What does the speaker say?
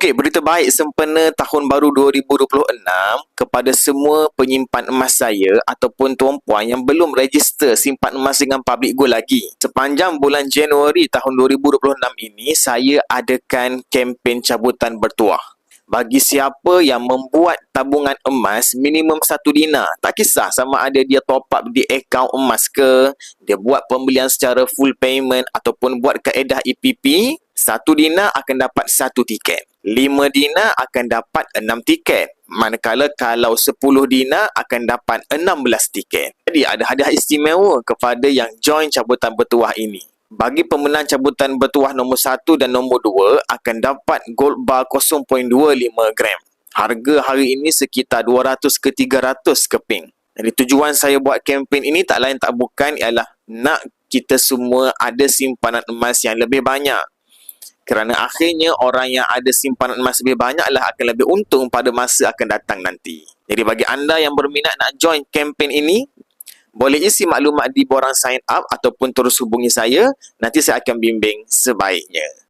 Okey, berita baik sempena tahun baru 2026 kepada semua penyimpan emas saya ataupun tuan-puan yang belum register simpan emas dengan Public Gold lagi. Sepanjang bulan Januari tahun 2026 ini, saya adakan kempen cabutan bertuah. Bagi siapa yang membuat tabungan emas minimum 1 dinar, tak kisah sama ada dia top up di akaun emas ke, dia buat pembelian secara full payment ataupun buat kaedah EPP, 1 dinar akan dapat 1 tiket. 5 dinar akan dapat 6 tiket. Manakala kalau 10 dinar akan dapat 16 tiket. Jadi ada hadiah istimewa kepada yang join cabutan bertuah ini. Bagi pemenang cabutan bertuah nombor 1 dan nombor 2 akan dapat gold bar 0.25 gram. Harga hari ini sekitar 200 ke 300 keping. Jadi tujuan saya buat kempen ini tak lain tak bukan ialah nak kita semua ada simpanan emas yang lebih banyak. Kerana akhirnya orang yang ada simpanan emas lebih banyaklah akan lebih untung pada masa akan datang nanti. Jadi bagi anda yang berminat nak join kempen ini, boleh isi maklumat di borang sign up ataupun terus hubungi saya. Nanti saya akan bimbing sebaiknya.